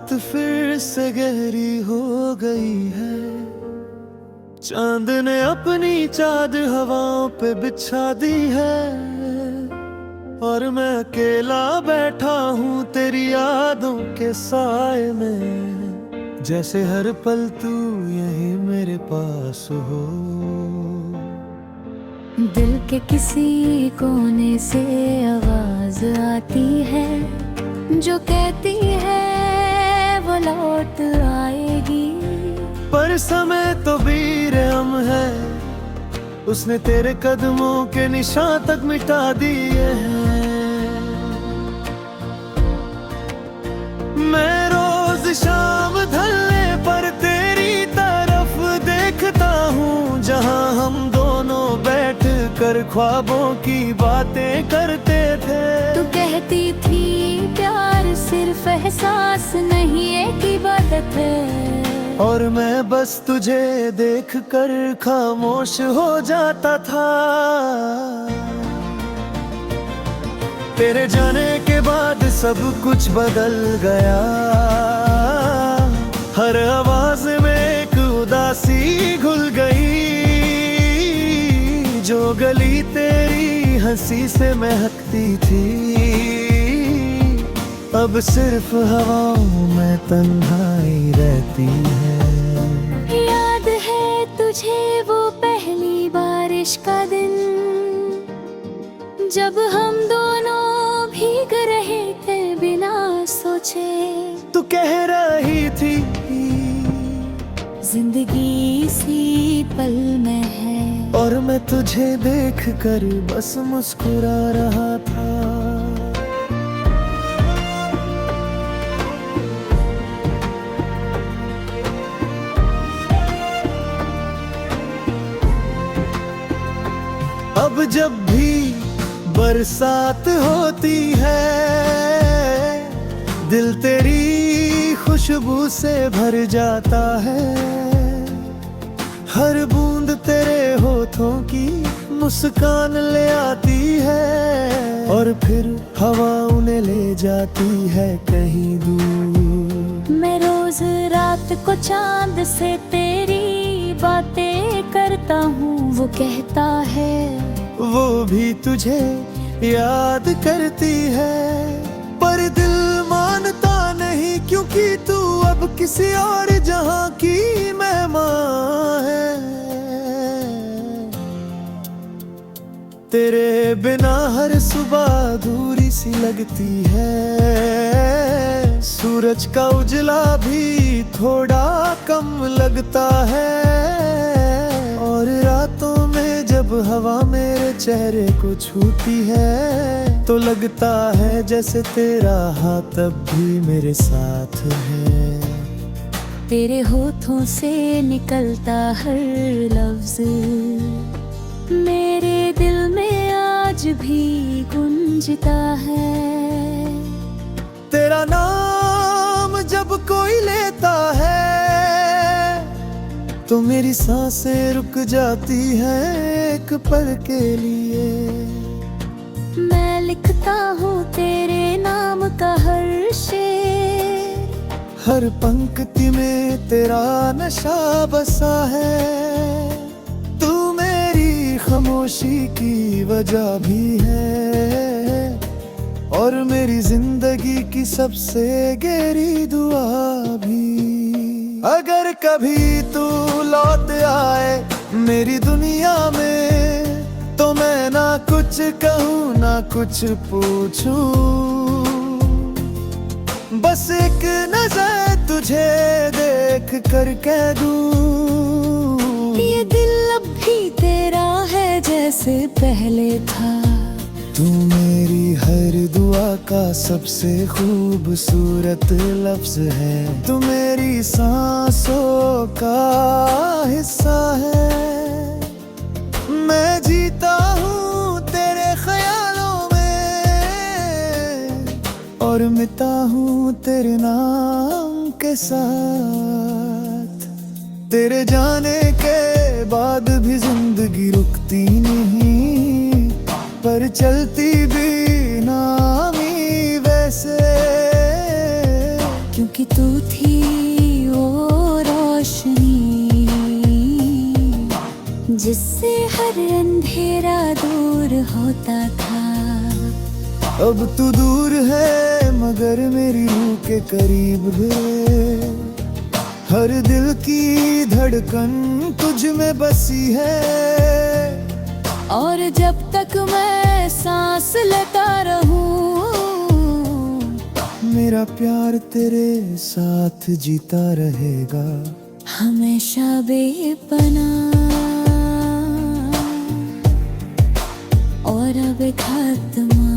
रात फिर से गहरी हो गई है। चांद ने अपनी चाद हवाओं पे बिछा दी है और मैं अकेला बैठा हूँ तेरी यादों के साए में, जैसे हर पल तू यहीं मेरे पास हो। दिल के किसी कोने से आवाज आती है जो कहती है वो लौट आएगी, पर समय तो बेरहम है, उसने तेरे कदमों के निशान तक मिटा दिए हैं। मैं रोज शाम ढलने पर तेरी तरफ देखता हूँ, जहाँ हम दोनों बैठ कर ख्वाबों की बातें करते थे। तू कहती थी प्यार सिर्फ एहसास नहीं एक इबादत है, और मैं बस तुझे देख कर खामोश हो जाता था। तेरे जाने के बाद सब कुछ बदल गया, हर आवाज में एक उदासी घुल गई। जो गली तेरी हंसी से महकती थी, अब सिर्फ हवाओं में तन्हाई रहती है। याद है तुझे वो पहली बारिश का दिन, जब हम दोनों भीग रहे थे बिना सोचे। तू कह रही थी जिंदगी इसी पल में है, और मैं तुझे देख कर बस मुस्कुरा रहा था। अब जब भी बरसात होती है, दिल तेरी खुशबू से भर जाता है। हर बूंद तेरे होठों की मुस्कान ले आती है, और फिर हवा उन्हें ले जाती है कहीं दूर। मैं रोज रात को चांद से तेरी बातें करता हूँ, वो कहता है वो भी तुझे याद करती है, पर दिल मानता नहीं, क्योंकि तू अब किसी और जहां की मेहमान है। तेरे बिना हर सुबह अधूरी सी लगती है, सूरज का उजला भी थोड़ा कम लगता है, और रातों में जब हवा मेरे चेहरे को छूती है, तो लगता है जैसे तेरा हाथ अब भी मेरे साथ है। तेरे होठों से निकलता हर लफ्ज मेरे दिल में आज भी गूंजता है। तेरा नाम जब कोई लेता है, तो मेरी सांसें रुक जाती हैं एक पल के लिए। मैं लिखता हूँ तेरे नाम का हर शेर, हर पंक्ति में तेरा नशा बसा है। तू मेरी खामोशी की वजह भी है, और मेरी जिंदगी की सबसे गहरी दुआ भी। अगर कभी तू लौट आए मेरी दुनिया में, तो मैं ना कुछ कहूँ ना कुछ पूछूं, बस एक नजर तुझे देख कर कह दूं, ये दिल अब भी तेरा है जैसे पहले था। तू मेरी हर दुआ का सबसे खूबसूरत लफ्ज है। तू मेरी सांसों का हिस्सा है। मैं जीता हूँ तेरे ख्यालों में, और मिटा हूँ तेरे नाम के साथ। तेरे जाने के बाद भी जिंदगी रुकती नहीं, पर चलती भी नामी वैसे, क्योंकि तू थी वो रोशनी, जिससे हर अंधेरा दूर होता था। अब तू दूर है मगर मेरी रूह के करीब है, हर दिल की धड़कन तुझ में बसी है। और जब तक मैं सांस लेता रहूं, मेरा प्यार तेरे साथ जीता रहेगा, हमेशा बेपनाह और अब खात्मा।